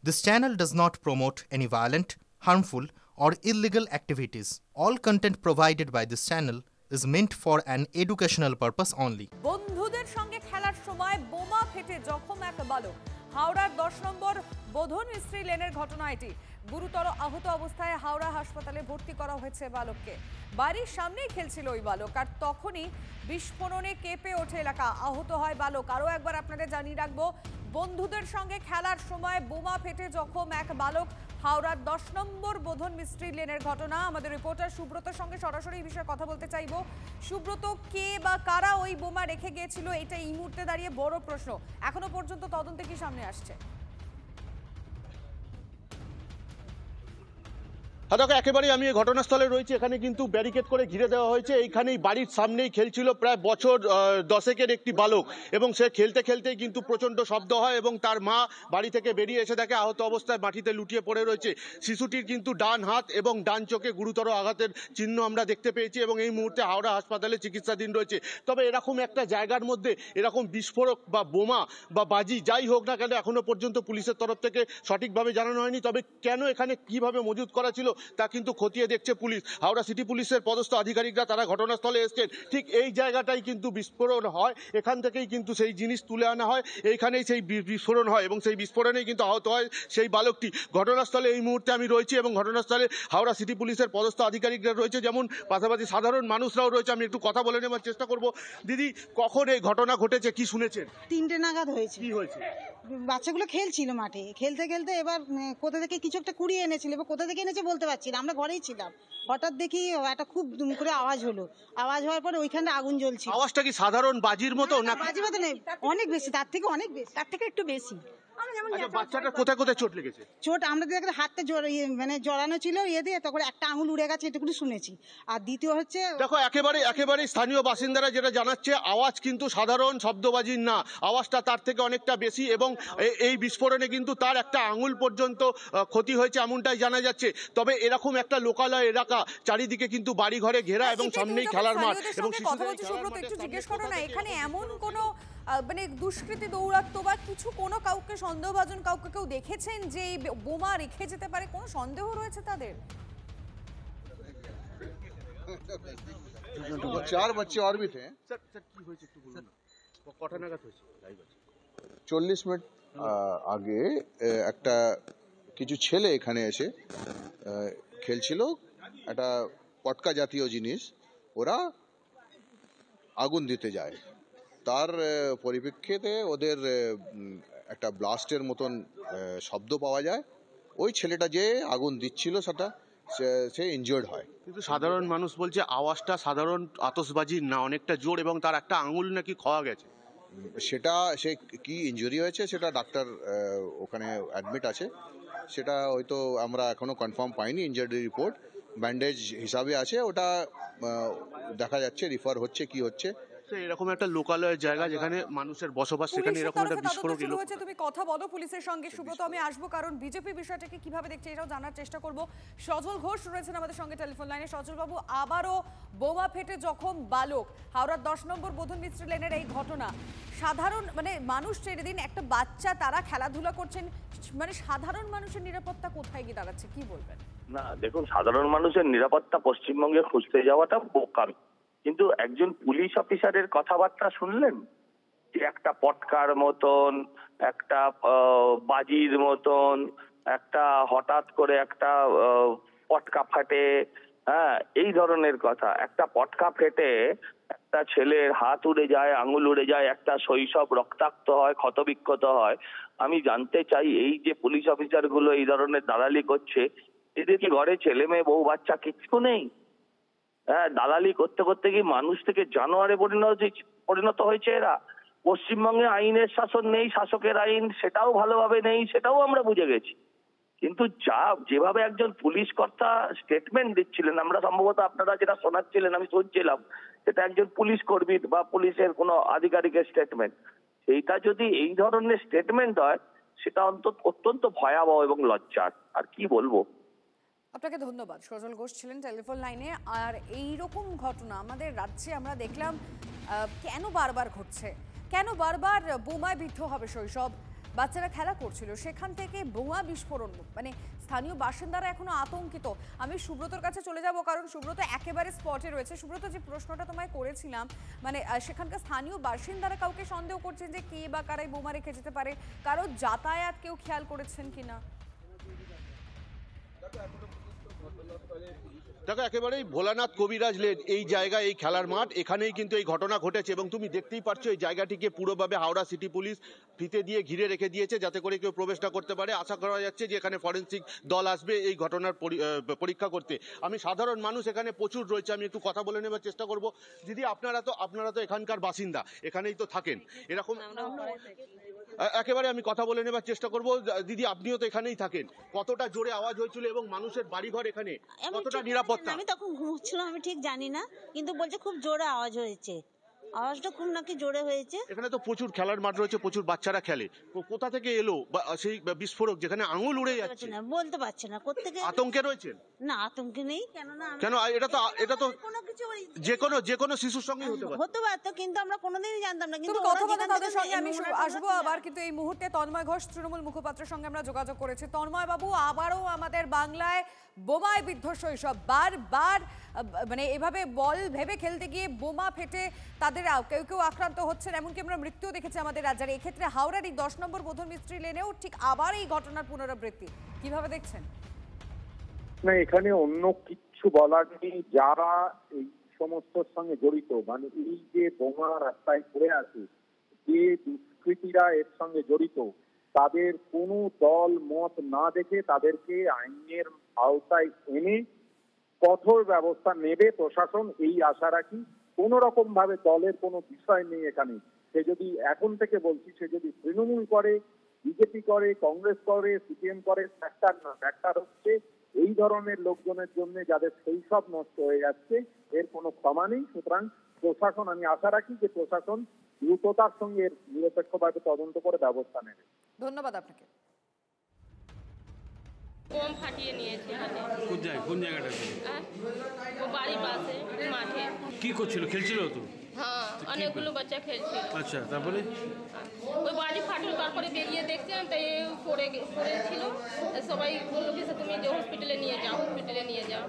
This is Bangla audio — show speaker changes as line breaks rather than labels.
This channel does not promote any violent, harmful, or illegal activities. All content provided by this channel is meant for an educational purpose only.
বন্ধুদের সঙ্গে খেলার সময় বোমা ফেটে জখম এক বালক। হাওড়ার 10 নম্বর বোধন মিস্ত্রি লেনের ঘটনা এটি। গুরুতর আহত অবস্থায় হাওড়া হাসপাতালে ভর্তি করা হয়েছে বালককে। বাড়ির সামনেই খেলছিল ওই বালক, আর তখনই বিস্ফোরণে কেঁপে ওঠে এলাকা। আহত হয় বালক। আরও একবার আপনাদের জানিয়ে রাখবো, বন্ধুদের সঙ্গে খেলার সময় বোমা ফেটে জখম এক বালক। হাওড়ার 10 নম্বর বোধন মিস্ত্রি লেনের ঘটনা। আমাদের রিপোর্টার সুব্রতর সঙ্গে সরাসরি এই বিষয়ে কথা বলতে চাইবো। সুব্রত, কে বা কারা ওই বোমা রেখে গিয়েছিল, এটা এই মুহূর্তে দাঁড়িয়ে বড় প্রশ্ন। এখনো পর্যন্ত তদন্তে কি সামনে আসছে?
দেখো, একেবারেই আমি এই ঘটনাস্থলে রয়েছি। এখানে কিন্তু ব্যারিকেড করে ঘিরে দেওয়া হয়েছে। এইখানেই বাড়ির সামনেই খেলছিল প্রায় বছর 10-এর একটি বালক, এবং সে খেলতে খেলতেই কিন্তু প্রচন্ড শব্দ হয় এবং তার মা বাড়ি থেকে বেরিয়ে এসে দেখে আহত অবস্থায় মাটিতে লুটিয়ে পড়ে রয়েছে। শিশুটির কিন্তু ডান হাত এবং ডান চোখে গুরুতর আঘাতের চিহ্ন আমরা দেখতে পেয়েছি এবং এই মুহূর্তে হাওড়া হাসপাতালে চিকিৎসাধীন রয়েছে। তবে এরকম একটা জায়গার মধ্যে এরকম বিস্ফোরক বা বোমা বা বাজি যাই হোক না কেন, এখনো পর্যন্ত পুলিশের তরফ থেকে সঠিকভাবে জানানো হয়নি। তবে কেন এখানে কিভাবে মজুত করা ছিল তা কিন্তু খতিয়ে দেখছে পুলিশ। হাওড়া সিটি পুলিশের পদস্থ আধিকারিকরা তারা ঘটনাস্থলে এসেছেন। ঠিক এই জায়গাটাই কিন্তু বিস্ফোরণ হয়, এখান থেকেই কিন্তু সেই জিনিস তুলে আনা হয়, এইখানেই সেই বিস্ফোরণ হয় এবং সেই বিস্ফোরণেই কিন্তু আহত হয় সেই বালকটি। ঘটনাস্থলে এই মুহূর্তে আমি রয়েছি এবং ঘটনাস্থলে হাওড়া সিটি পুলিশের পদস্থ আধিকারিকরা রয়েছে, যেমন পাশাপাশি সাধারণ মানুষরাও রয়েছে। আমি একটু কথা বলে নেওয়ার চেষ্টা করব। দিদি, কখন এই ঘটনা ঘটেছে, কি শুনেছেন?
3টে নাগাদ হয়েছে।
কি হয়েছে?
বাচ্চাগুলো খেলছিল মাঠে, খেলতে খেলতে এবার কোথা থেকে কিছু একটা কুড়িয়ে এনেছিল, এবার কোথা থেকে এনেছে বলতে পারছি না, আমরা ঘরেই ছিলাম। হঠাৎ দেখি একটা খুব দুম করে আওয়াজ হলো। আওয়াজ হওয়ার পরে ওইখানে আগুন জ্বলছিল।
আওয়াজটা কি সাধারণ বাজির মতো না?
বাজির মতো নেই, অনেক বেশি, তার থেকে অনেক বেশি, তার থেকে একটু বেশি।
আচ্ছা, বাচ্চাটার কোথায় কোথায় চোট লেগেছে?
চোট আমরা দেখে হাতটা মানে জড়ানো ছিল ইয়ে দিয়ে, তখন একটা আঙুল উড়ে গেছে, এটুকুনি শুনেছি। আর দ্বিতীয় হচ্ছে,
দেখো, একেবারে স্থানীয় বাসিন্দারা যেটা জানাচ্ছে, আওয়াজ কিন্তু সাধারণ শব্দবাজির না, আওয়াজটা তার থেকে অনেকটা বেশি এবং এই বিস্ফোরণে কিন্তু তার একটা আঙুল পর্যন্ত ক্ষতি হয়েছে এমনটাই জানা যাচ্ছে। তবে এরকম একটা লোকালয় এলাকা, চারিদিকে কিন্তু বাড়ি ঘরে ঘেরা এবং সামনেই খেলার মাঠ এবং
একটু জিজ্ঞেস করো না, এখানে এমন কোনো মানে দুষ্কৃতী দৌরাত্ম্য বা কিছু কোনো কাউকে সন্দেহভাজন কাউকে কেউ দেখেছেন যে এই বোমা রেখে যেতে পারে? কোনো সন্দেহ রয়েছে তাদের?
4 बच्चे और भी थे।
স্যার, কি হয়েছে একটু বলুন না, কটা নাগাদ হয়েছে?
40 মিনিট আগে একটা কিছু ছেলে এখানে এসে খেলছিল একটা পটকা জাতীয় জিনিস, ওরা আগুন দিতে যায়। তার পরিপ্রেক্ষিতে ওদের একটা ব্লাস্টের মতন শব্দ পাওয়া যায়। ওই ছেলেটা যে আগুন দিচ্ছিল সেটা সে ইনজিওর্ড হয়।
কিন্তু সাধারণ মানুষ বলছে আওয়াজটা সাধারণ আতশবাজির না, অনেকটা জোর এবং তার একটা আঙুল নাকি খাওয়া গেছে।
সেটা সে কি ইনজুরি হয়েছে সেটা ডাক্তার ওখানে অ্যাডমিট আছে, সেটা হয়তো আমরা এখনো কনফার্ম পাইনি। ইনজারি রিপোর্ট ব্যান্ডেজ হিসাবে আছে, ওটা দেখা যাচ্ছে, রিফার হচ্ছে কি হচ্ছে।
এরকম একটা লোকালয়ের জায়গা যেখানে মানুষের বসবাস, সেখানে এরকম একটা বিস্ফোরক এলো।
তুমি কথা বলো পুলিশের সঙ্গে। সুব্রত, আমি আসবো, কারণ বিজেপি বিষয়টাকে কিভাবে দেখছে এটাও জানার চেষ্টা করব। সজল ঘোষ রয়েছেন আমাদের সঙ্গে টেলিফোন লাইনে। সজল বাবু, আবারও বোমা ফেটে জখম বালক। হাওড়ার 10 নম্বর বোধন মিস্ত্রি লেনের এই ঘটনা। সাধারণ মানে মানুষ ছেড়ে দিন, একটা বাচ্চা, তারা খেলাধুলা করছেন, মানে সাধারণ মানুষের নিরাপত্তা কোথায় গিয়ে দাঁড়াচ্ছে, কি বলবেন?
না দেখুন, সাধারণ মানুষের নিরাপত্তা পশ্চিমবঙ্গে খুঁজতে যাওয়াটা বোকামি। কিন্তু একজন পুলিশ অফিসারের কথাবার্তা শুনলেন যে একটা পটকার মতন, একটা বাজির মতন, একটা হঠাৎ করে একটা পটকা ফাটে, হ্যাঁ, এই ধরনের কথা। একটা পটকা ফেটে একটা ছেলের হাত উড়ে যায়, আঙুল উড়ে যায়, একটা শৈশব রক্তাক্ত হয়, ক্ষতবিক্ষত হয়। আমি জানতে চাই, এই যে পুলিশ অফিসার গুলো এই ধরনের দালালি করছে, এদের কি ঘরে ছেলে মেয়ে বউ বাচ্চা কিচ্ছু নেই? হ্যাঁ, দালালি করতে করতে কি মানুষ থেকে জানোয়ারে পরিণত হয়েছে এরা? পশ্চিমবঙ্গে আইনের শাসন নেই, শাসকের আইন সেটাও ভালোভাবে নেই, সেটাও আমরা বুঝে গেছি। কিন্তু যেভাবে একজন পুলিশ কর্তা স্টেটমেন্ট দিচ্ছিলেন, আমরা সম্ভবত আপনারা যেটা শোনাচ্ছিলেন আমি শুনছিলাম, সেটা একজন পুলিশ কর্মী বা পুলিশের কোনো আধিকারিকের স্টেটমেন্ট। সেইটা যদি এই ধরনের স্টেটমেন্ট হয়, সেটা অত্যন্ত ভয়াবহ এবং লজ্জার। আর কি বলবো।
আপনাকে ধন্যবাদ। সজল ঘোষ ছিলেন টেলিফোন লাইনে। আর এই রকম ঘটনা আমাদের রাজ্যে আমরা দেখলাম কেন বারবার ঘটছে, কেন বারবার বোমায় বিদ্ধ হবে শৈশব, বাচ্চারা খেলা করছিল, সেখান থেকে বোমা বিস্ফোরণ, মানে স্থানীয় বাসিন্দারা এখনো আতঙ্কিত। আমি সুব্রতর কাছে চলে যাব, কারণ সুব্রত একেবারে স্পটে রয়েছে। সুব্রত, যে প্রশ্নটা তোমায় করেছিলাম, মানে সেখানকার স্থানীয় বাসিন্দারা কাউকে সন্দেহ করছেন যে কে বা কারাই বোমা রেখে যেতে পারে, কারো যাতায়াত কেউ খেয়াল করেছেন কিনা?
দেখো, একেবারেই ভোলানাথ কবিরাজ লেন এই জায়গা, এই খেলার মাঠ, এখানেই কিন্তু এই ঘটনা ঘটেছে এবং তুমি দেখতেই পাচ্ছ এই জায়গাটিকে পুরোভাবে হাওড়া সিটি পুলিশ ফিতে দিয়ে ঘিরে রেখে দিয়েছে যাতে করে কেউ প্রবেশ না করতে পারে। আশা করা যাচ্ছে যে এখানে ফরেনসিক দল আসবে এই ঘটনার পরীক্ষা করতে। আমি সাধারণ মানুষ এখানে প্রচুর রয়েছে, আমি একটু কথা বলে নেবার চেষ্টা করব। দিদি, আপনারা তো এখানকার বাসিন্দা, এখানেই তো থাকেন, এরকম একেবারে আমি কথা বলে নেবার চেষ্টা করব। দিদি, আপনিও তো এখানেই থাকেন, কতটা জোরে আওয়াজ হয়েছিল এবং মানুষের বাড়িঘর এখানে, কতটা নিরাপত্তা?
আমি তখন ঘুমোচ্ছিলাম, আমি ঠিক জানি না, কিন্তু বলছে খুব জোরে আওয়াজ হয়েছে, আওয়াজটা খুব নাকি জোরে হয়েছে।
এখানে তো প্রচুর খেলার মাঠ রয়েছে, প্রচুর বাচ্চারা খেলে, কোথা থেকে এলো সেই বিস্ফোরক যেখানে আঙুল উড়ে যাচ্ছে?
বলতে পারছি না কোত্থেকে।
আতঙ্কে রয়েছেন?
না, আতঙ্কে নেই।
কেন? এটা তো
কোনো কিছু
যে কোনো শিশুর সঙ্গে
হতে পারতো, কিন্তু আমরা কোনোদিনই জানতাম না। কিন্তু
তুমি কথা বলো তাদের সঙ্গে, আমি আসবো আবার। কিন্তু এই মুহূর্তে তন্ময় ঘোষ, তৃণমূল মুখপাত্রের সঙ্গে আমরা যোগাযোগ করেছি। তন্ময় বাবু, আবারও আমাদের বাংলায় বোমায় বিদ্ধ শৈশব, বারবার মানে এভাবে বল ভেবে খেলতে গিয়ে বোমা ফেটে তাদের কেউ কেউ আক্রান্ত হচ্ছেন, এমনকি আমরা মৃত্যুও দেখেছি আমাদের রাজ্যের। এক্ষেত্রে হাওড়ার এই 10 নম্বর বোধন মিস্ত্রি লেনেও ঠিক আবার এই ঘটনার পুনরাবৃত্তি, কিভাবে দেখছেন?
না, এখানে অন্য কিচ্ছু বলার নেই। যারা এই সমস্তর সঙ্গে জড়িত, মানে এই যে বোমা রাস্তায় পড়ে আছে, যে দুষ্কৃতীরা এর সঙ্গে জড়িত, তাদের কোনো দল মত না দেখে তাদেরকে আইনের আওতায় এনে কঠোর ব্যবস্থা নেবে প্রশাসন, এই আশা রাখি। কোন রকম ভাবে দলের কোনো বিষয় নেই এখানে। সে যদি, এখন থেকে বলছি, সে যদি তৃণমূল করে, বিজেপি করে, কংগ্রেস করে, সিপিএম করে, ফ্যাক্টর না, ফ্যাক্টর হচ্ছে এই ধরনের লোকজনের জন্য যাদের শৈশব নষ্ট হয়ে যাচ্ছে, এর কোনো ক্ষমা নেই। সুতরাং প্রশাসন, আমি আশা রাখি যে প্রশাসন দ্রুততার সঙ্গে নিরপেক্ষভাবে তদন্ত করে ব্যবস্থা নেবে।
ধন্যবাদ আপনাকে।
বোম ফাটিয়ে নিয়েছে হাতে।
কোন জায়গাটাতে?
ও বাড়ির পাশে মাঠে।
কি করছিল? খেলছিল তো?
হ্যাঁ, অনেকগুলো বাচ্চা খেলছিল।
আচ্ছা, তারপরে
ওই বাড়ি ফাটল, তারপরে বেরিয়ে দেখছিলাম তাই পড়েছিল। সবাই বললো কি তুমি যে হসপিটালে নিয়ে যাও।